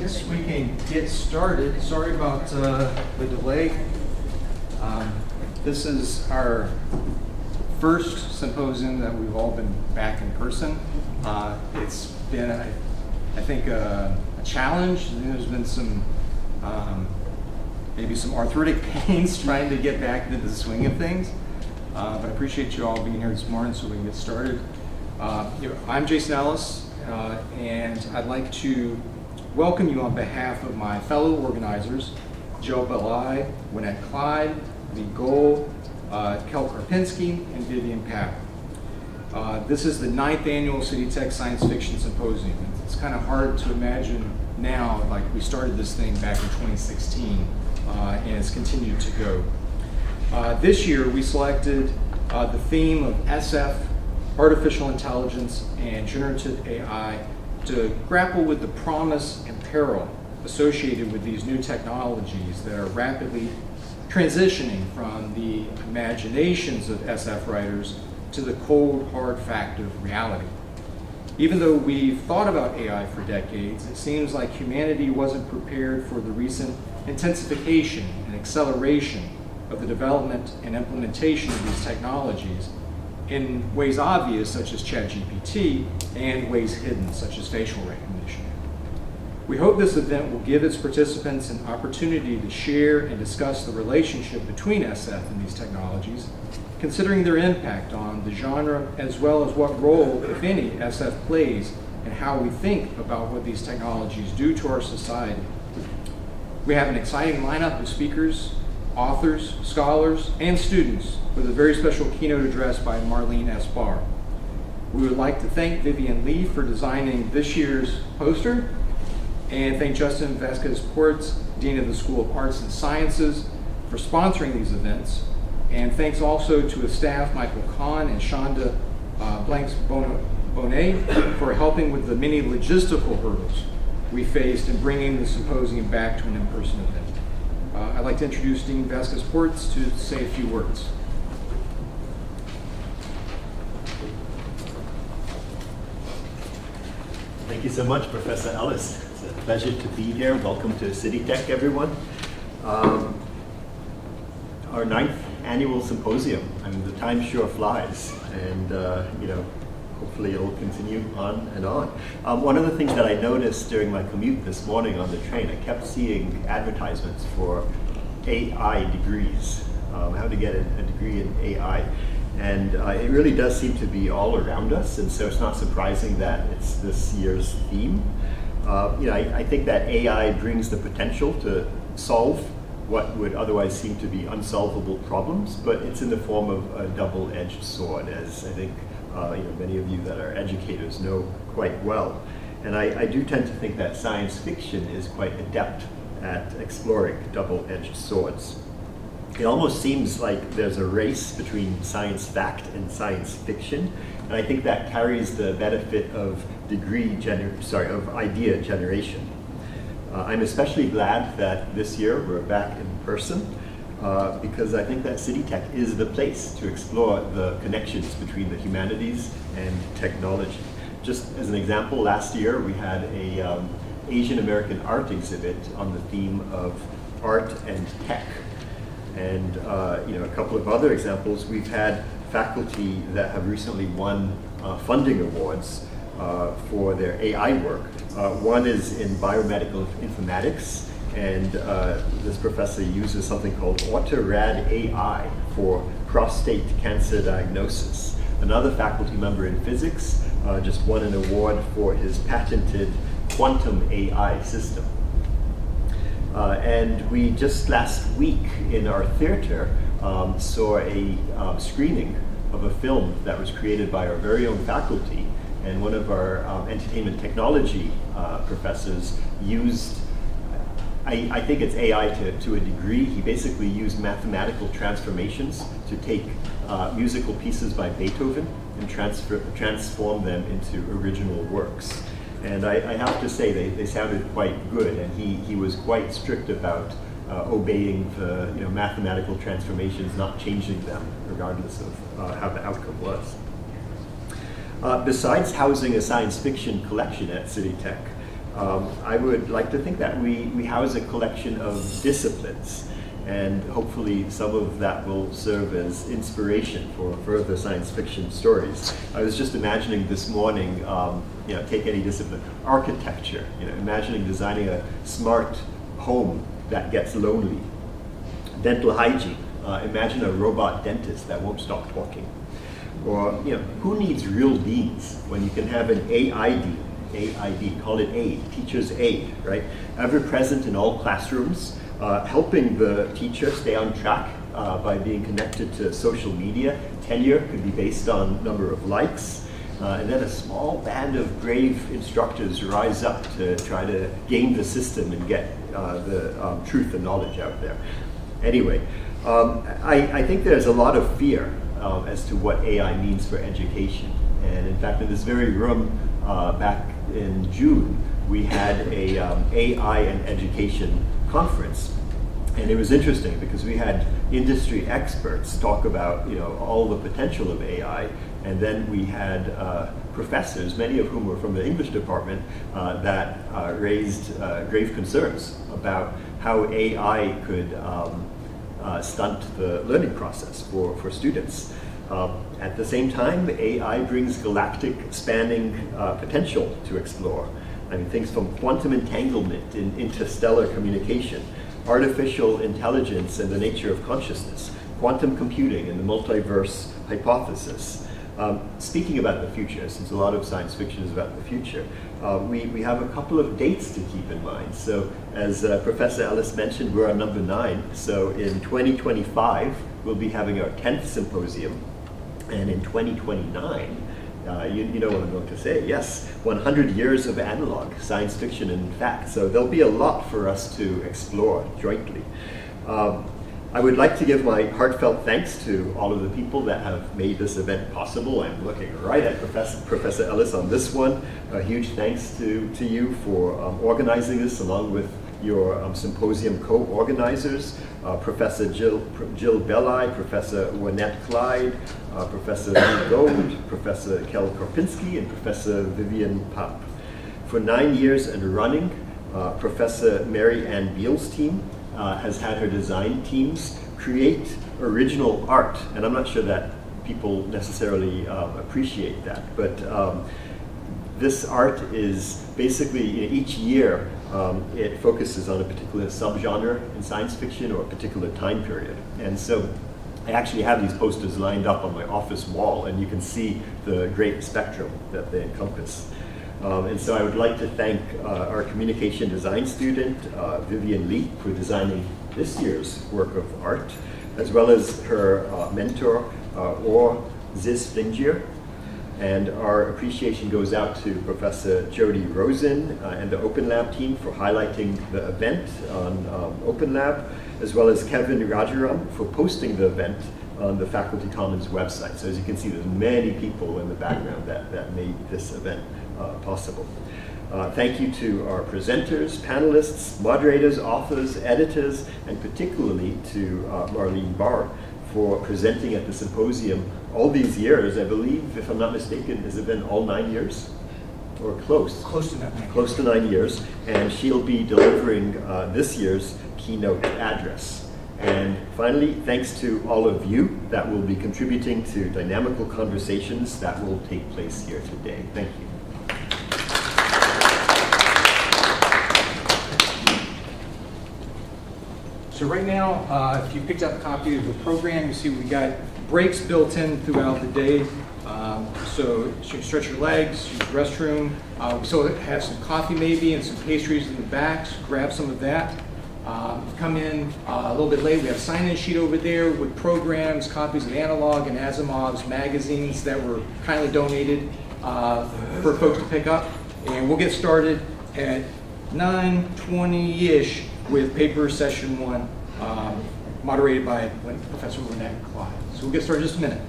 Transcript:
guess we can get started. Sorry about the delay. This is our first symposium that we've all been back in person. It's been, I think, a challenge. There's been some, maybe some arthritic pains trying to get back into the swing of things. But I appreciate you all being here this morning so we can get started. I'm Jason Ellis, and I'd like to welcome you on behalf of my fellow organizers, Joe Belli, Wynette Clyde, Lee Gold, Kel Karpinski, and Vivian Papp. This is the 9th annual City Tech Science Fiction Symposium. It's kind of hard to imagine now, like we started this thing back in 2016, and it's continued to go. This year we selected the theme of SF, artificial intelligence, and generative AI to grapple with the promise and peril associated with these new technologies that are rapidly transitioning from the imaginations of SF writers to the cold, hard fact of reality. Even though we've thought about AI for decades, it seems like humanity wasn't prepared for the recent intensification and acceleration of the development and implementation of these technologies in ways obvious, such as ChatGPT, and ways hidden, such as facial recognition. We hope this event will give its participants an opportunity to share and discuss the relationship between SF and these technologies, considering their impact on the genre, as well as what role, if any, SF plays in how we think about what these technologies do to our society. We have an exciting lineup of speakers, authors, scholars, and students with a very special keynote address by Marleen S. Barr. We would like to thank Vivian Lee for designing this year's poster, and thank Justin Vázquez-Poritz, Dean of the School of Arts and Sciences, for sponsoring these events. And thanks also to his staff, Michael Kahn and Shonda Blanks-Bonet, for helping with the many logistical hurdles we faced in bringing the symposium back to an in-person event. I'd like to introduce Dean Vázquez-Poritz to say a few words. Thank you so much, Professor Ellis. It's a pleasure to be here. Welcome to City Tech, everyone. Our 9th annual symposium. I mean, the time sure flies, and hopefully it'll continue on and on. One of the things that I noticed during my commute this morning on the train, I kept seeing advertisements for AI degrees, how to get a degree in AI. And it really does seem to be all around us, and so it's not surprising that it's this year's theme. I think that AI brings the potential to solve what would otherwise seem to be unsolvable problems, but it's in the form of a double-edged sword, as I think many of you that are educators know quite well. And I do tend to think that science fiction is quite adept at exploring double-edged swords. It almost seems like there's a race between science fact and science fiction, and I think that carries the benefit of idea generation. I'm especially glad that this year we're back in person because I think that City Tech is the place to explore the connections between the humanities and technology. Just as an example, last year we had a Asian American art exhibit on the theme of art and tech. And a couple of other examples, we've had faculty that have recently won funding awards for their AI work. One is in biomedical informatics, and this professor uses something called AutoRad AI for prostate cancer diagnosis. Another faculty member in physics just won an award for his patented quantum AI system. And we just last week in our theater saw a screening of a film that was created by our very own faculty, and one of our entertainment technology professors used, I think it's AI to a degree. He basically used mathematical transformations to take musical pieces by Beethoven and transform them into original works. And I have to say, they sounded quite good, and he was quite strict about obeying the mathematical transformations, not changing them, regardless of how the outcome was. Besides housing a science fiction collection at City Tech, I would like to think that we house a collection of disciplines, and hopefully some of that will serve as inspiration for further science fiction stories. I was just imagining this morning, take any discipline, architecture, imagining designing a smart home that gets lonely. Dental hygiene, imagine a robot dentist that won't stop talking. Or, who needs real deans when you can have an AID, call it AID, teacher's aid, right? Ever present in all classrooms, helping the teacher stay on track by being connected to social media. Tenure could be based on number of likes. And then a small band of brave instructors rise up to try to game the system and get the truth and knowledge out there. Anyway, I think there's a lot of fear as to what AI means for education. And in fact, in this very room back in June, we had a AI and education conference. And it was interesting because we had industry experts talk about all the potential of AI, and then we had professors, many of whom were from the English department, that raised grave concerns about how AI could stunt the learning process for students. At the same time, AI brings galactic spanning potential to explore. I mean, things from quantum entanglement in interstellar communication, artificial intelligence and the nature of consciousness, quantum computing and the multiverse hypothesis. Speaking about the future, since a lot of science fiction is about the future, we have a couple of dates to keep in mind. So as Professor Ellis mentioned, we're on number 9. So in 2025, we'll be having our 10th symposium. And in 2029, you know what I'm going to say, yes, 100 years of analog, science fiction and fact. So there'll be a lot for us to explore jointly. I would like to give my heartfelt thanks to all of the people that have made this event possible. I'm looking right at Professor Ellis on this one. A huge thanks to you for organizing this along with your symposium co-organizers, Professor Jill Belli, Professor Wynette Clyde, Professor Lee Gold, Professor Kel Korpinski, and Professor Vivian Papp. For 9 years and running, Professor Mary Ann Beale's team has had her design teams create original art, and I'm not sure that people necessarily appreciate that, but this art is basically, each year, it focuses on a particular subgenre in science fiction or a particular time period. And so I actually have these posters lined up on my office wall, and you can see the great spectrum that they encompass. And so I would like to thank our communication design student, Vivian Lee, for designing this year's work of art, as well as her mentor, Or Ziz Flingier. And our appreciation goes out to Professor Jody Rosen and the Open Lab team for highlighting the event on Open Lab, as well as Kevin Rajaram for posting the event on the Faculty Commons website. So as you can see, there's many people in the background that made this event possible. Thank you to our presenters, panelists, moderators, authors, editors, and particularly to Marleen Barr for presenting at the symposium all these years. I believe, if I'm not mistaken, has it been all 9 years? Or close? Close to 9 years. Close to 9 years. And she'll be delivering this year's keynote address. And finally, thanks to all of you that will be contributing to dynamical conversations that will take place here today. Thank you. So right now, if you picked up a copy of the program, you see we got breaks built in throughout the day. So you can stretch your legs, use the restroom. We still have some coffee maybe and some pastries in the back, so grab some of that. Come in a little bit late, we have a sign-in sheet over there with programs, copies of Analog and Asimov's magazines that were kindly donated for folks to pick up. And we'll get started at 9:20-ish with paper session 1, moderated by Professor Wynette Clyde. So we'll get started in just a minute.